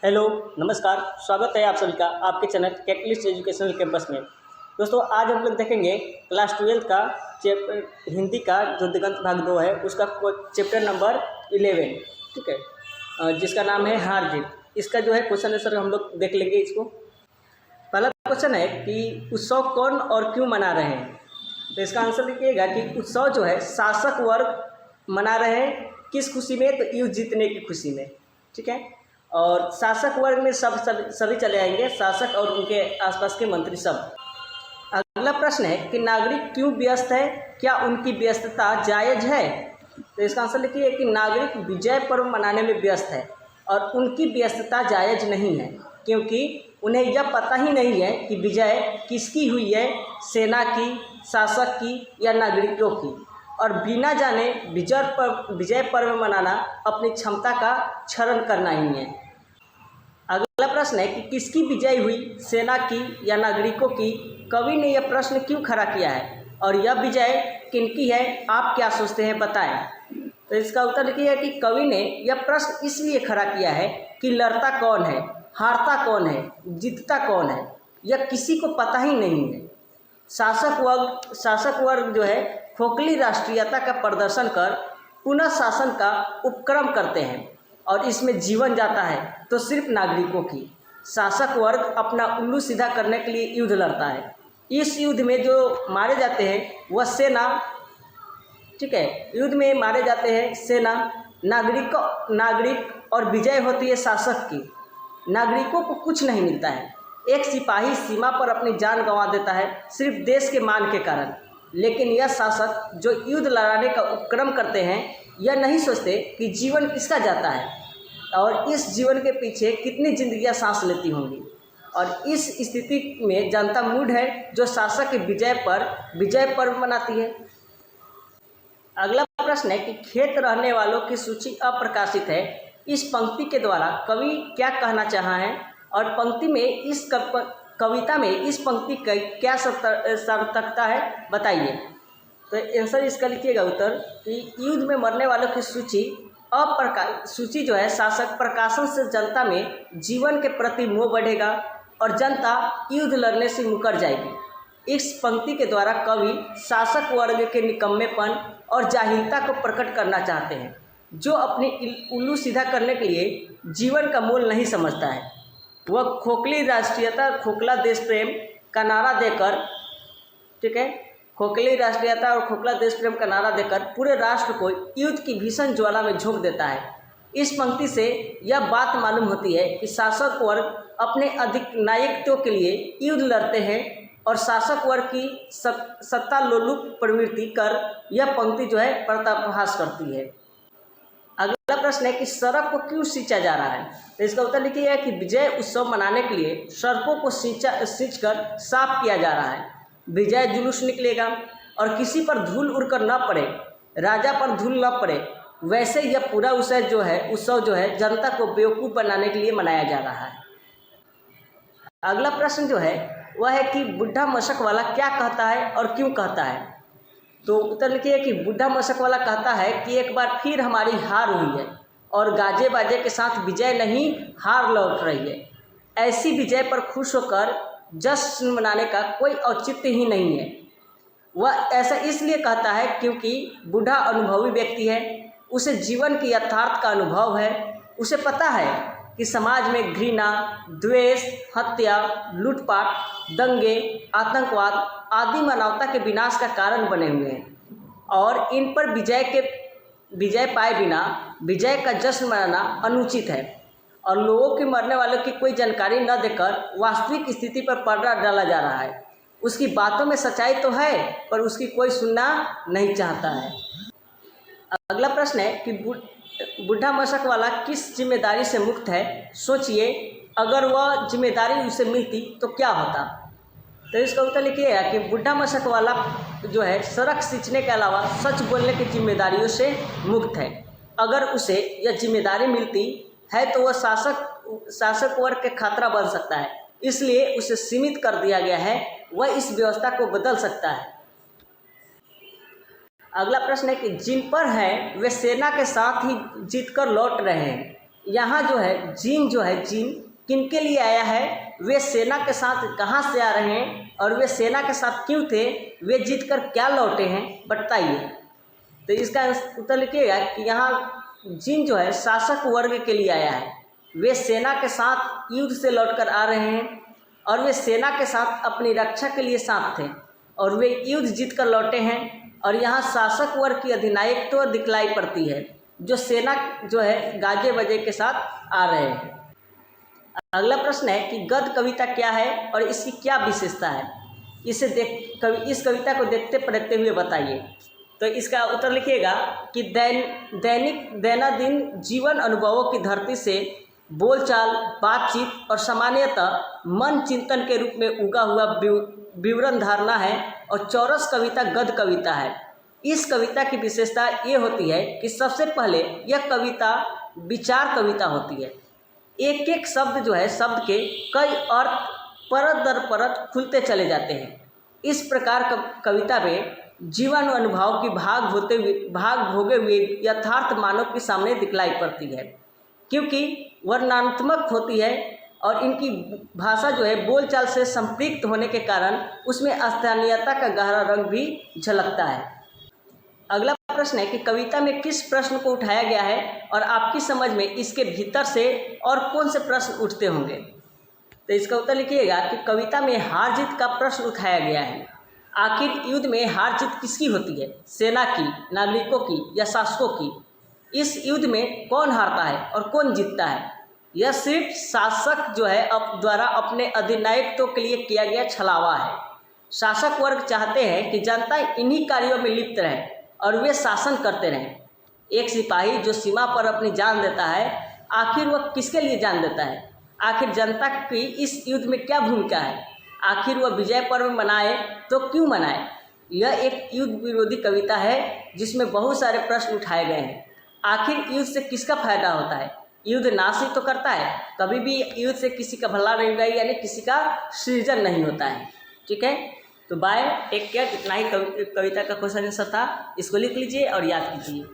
Hello, नमस्कार। स्वागत है आप सभी का आपके चैनल कैटलिस्ट एजुकेशनल कैंपस में। दोस्तों, आज हम लोग देखेंगे क्लास 12 का हिंदी का जो दिगंत भाग 2 है उसका चैप्टर नंबर 11, ठीक है, जिसका नाम है हार जीत। इसका जो है क्वेश्चन आंसर हम लोग देख लेंगे इसको। पहला क्वेश्चन है कि उत्सव कौन और क्यों मना रहे हैं। तो इसका आंसर लिखिएगा कि उत्सव जो है शासक वर्ग मना रहे हैं किस खुशी में, तो युद्ध जीतने की खुशी में, ठीक है। और शासक वर्ग में सभी चले आएंगे, शासक और उनके आसपास के मंत्री सब। अगला प्रश्न है कि नागरिक क्यों व्यस्त है, क्या उनकी व्यस्तता जायज़ है। तो इसका आंसर लिखिए कि नागरिक विजय पर्व मनाने में व्यस्त है और उनकी व्यस्तता जायज़ नहीं है, क्योंकि उन्हें यह पता ही नहीं है कि विजय किसकी हुई है, सेना की, शासक की या नागरिकों की। और बिना जाने विजय पर्व मनाना अपनी क्षमता का क्षरण करना ही है। अगला प्रश्न है कि किसकी विजय हुई, सेना की या नागरिकों की। कवि ने यह प्रश्न क्यों खड़ा किया है और यह विजय किनकी है, आप क्या सोचते हैं, बताएं। तो इसका उत्तर लिखिए कि कवि ने यह प्रश्न इसलिए खड़ा किया है कि लड़ता कौन है, हारता कौन है, जीतता कौन है, यह किसी को पता ही नहीं है। शासक वर्ग जो है खोखली राष्ट्रीयता का प्रदर्शन कर पुनः शासन का उपक्रम करते हैं और इसमें जीवन जाता है तो सिर्फ नागरिकों की। शासक वर्ग अपना उल्लू सीधा करने के लिए युद्ध लड़ता है। इस युद्ध में जो मारे जाते हैं वह सेना, ठीक है, युद्ध में मारे जाते हैं सेना, नागरिक और विजय होती है शासक की। नागरिकों को कुछ नहीं मिलता है। एक सिपाही सीमा पर अपनी जान गंवा देता है सिर्फ देश के मान के कारण, लेकिन यह शासक जो युद्ध लड़ाने का उपक्रम करते हैं यह नहीं सोचते कि जीवन किसका जाता है और इस जीवन के पीछे कितनी जिंदगियां सांस लेती होंगी। और इस स्थिति में जनता मूड है जो शासक के विजय पर्व मनाती है। अगला प्रश्न है कि खेत रहने वालों की सूची अप्रकाशित है। इस पंक्ति के द्वारा कवि क्या कहना चाहा है और पंक्ति में इस कविता में इस पंक्ति का क्या सार्थकता है, बताइए। तो आंसर इसका लिखिएगा उत्तर कि युद्ध में मरने वालों की सूची जो है शासक प्रकाशन से जनता में जीवन के प्रति मोह बढ़ेगा और जनता युद्ध लड़ने से मुकर जाएगी। इस पंक्ति के द्वारा कवि शासक वर्ग के निकम्मेपन और जाहिलता को प्रकट करना चाहते हैं, जो अपनी उल्लू सीधा करने के लिए जीवन का मूल नहीं समझता है। वह खोखली राष्ट्रीयता, खोखला देश प्रेम का नारा देकर, ठीक है, खोखली राष्ट्रीयता और खोखला देश प्रेम का नारा देकर पूरे राष्ट्र को युद्ध की भीषण ज्वाला में झोंक देता है। इस पंक्ति से यह बात मालूम होती है कि शासक वर्ग अपने अधिनायकत्व के लिए युद्ध लड़ते हैं और शासक वर्ग की सत्ता लोलुप प्रवृत्ति कर यह पंक्ति जो है पर्दाफाश करती है। अगला प्रश्न है कि सड़क को क्यों सींचा जा रहा है। तो इसका उत्तर लिखिए कि विजय उत्सव मनाने के लिए सड़कों को सींचकर साफ किया जा रहा है। विजय जुलूस निकलेगा और किसी पर धूल उड़कर न पड़े, राजा पर धूल न पड़े, वैसे यह पूरा उत्सव जो है जनता को बेवकूफ़ बनाने के लिए मनाया जा रहा है। अगला प्रश्न जो है वह है कि बुढ़ा मशक वाला क्या कहता है और क्यों कहता है। तो उत्तर लिखिए कि बुढ़ा मशक वाला कहता है कि एक बार फिर हमारी हार हुई है और गाजे बाजे के साथ विजय नहीं हार लौट रही है। ऐसी विजय पर खुश होकर जश्न मनाने का कोई औचित्य ही नहीं है। वह ऐसा इसलिए कहता है क्योंकि बूढ़ा अनुभवी व्यक्ति है, उसे जीवन की यथार्थ का अनुभव है। उसे पता है कि समाज में घृणा, द्वेष, हत्या, लूटपाट, दंगे, आतंकवाद आदि मानवता के विनाश का कारण बने हुए हैं और इन पर विजय पाए बिना विजय का जश्न मनाना अनुचित है। और लोगों के मरने वालों की कोई जानकारी न देकर वास्तविक स्थिति पर पर्दा डाला जा रहा है। उसकी बातों में सच्चाई तो है पर उसकी कोई सुनना नहीं चाहता है। अगला प्रश्न है कि बुढ़ा मशक वाला किस जिम्मेदारी से मुक्त है। सोचिए, अगर वह जिम्मेदारी उसे मिलती तो क्या होता। तो इसका उत्तर लिखिएगा कि बुढ़ा मशक वाला जो है सड़क सींचने के अलावा सच बोलने की जिम्मेदारियों से मुक्त है। अगर उसे यह जिम्मेदारी मिलती है तो वह शासक वर्ग के खतरा बन सकता है, इसलिए उसे सीमित कर दिया गया है। वह इस व्यवस्था को बदल सकता है। अगला प्रश्न है कि जिन पर है वे सेना के साथ ही जीतकर लौट रहे हैं। यहाँ जो है जीन किनके लिए आया है, वे सेना के साथ कहाँ से आ रहे हैं और वे सेना के साथ क्यों थे, वे जीत कर क्या लौटे हैं, बताइए। तो इसका उत्तर लिखिएगा कि यहाँ जीन जो है शासक वर्ग के लिए आया है। वे सेना के साथ युद्ध से लौटकर आ रहे हैं और वे सेना के साथ अपनी रक्षा के लिए साथ थे और वे युद्ध जीत कर लौटे हैं। और यहाँ शासक वर्ग की अधिनायक तो दिखलाई पड़ती है, जो सेना जो है गाजे बजे के साथ आ रहे हैं। अगला प्रश्न है कि गद्य कविता क्या है और इसकी क्या विशेषता है, इस कविता को देखते पढ़ते हुए बताइए। तो इसका उत्तर लिखिएगा कि दैनंदिन जीवन अनुभवों की धरती से बोलचाल, बातचीत और सामान्यतः मन चिंतन के रूप में उगा हुआ विवरण धारणा है और चौरस कविता गद्य कविता है। इस कविता की विशेषता ये होती है कि सबसे पहले यह कविता विचार कविता होती है। एक एक शब्द जो है, शब्द के कई अर्थ परत दर परत खुलते चले जाते हैं। इस प्रकार कविता में जीवन अनुभव की भाग भोगे हुए यथार्थ मानव के सामने दिखलाई पड़ती है, क्योंकि वर्णनात्मक होती है और इनकी भाषा जो है बोलचाल से संपृक्त होने के कारण उसमें स्थानीयता का गहरा रंग भी झलकता है। अगला प्रश्न है कि कविता में किस प्रश्न को उठाया गया है और आपकी समझ में इसके भीतर से और कौन से प्रश्न उठते होंगे। तो इसका उत्तर लिखिएगा कि कविता में हार जीत का प्रश्न उठाया गया है। आखिर युद्ध में हार जीत किसकी होती है, सेना की, नागरिकों की या शासकों की। इस युद्ध में कौन हारता है और कौन जीतता है, यह सिर्फ शासक जो है द्वारा अपने अधिनायकत्व के लिए किया गया छलावा है। शासक वर्ग चाहते हैं कि जनता इन्हीं कार्यों में लिप्त रहे और वे शासन करते रहें। एक सिपाही जो सीमा पर अपनी जान देता है, आखिर वह किसके लिए जान देता है, आखिर जनता की इस युद्ध में क्या भूमिका है, आखिर वह विजय पर्व मनाए तो क्यों मनाए। यह एक युद्ध विरोधी कविता है जिसमें बहुत सारे प्रश्न उठाए गए हैं। आखिर युद्ध से किसका फायदा होता है, युद्ध नाश ही तो करता है, कभी भी युद्ध से किसी का भला नहीं होगा, यानी किसी का सृजन नहीं होता है। ठीक है, तो बाय, टेक केयर। इतना ही कविता का क्वेश्चन आंसर था, इसको लिख लीजिए और याद कीजिए।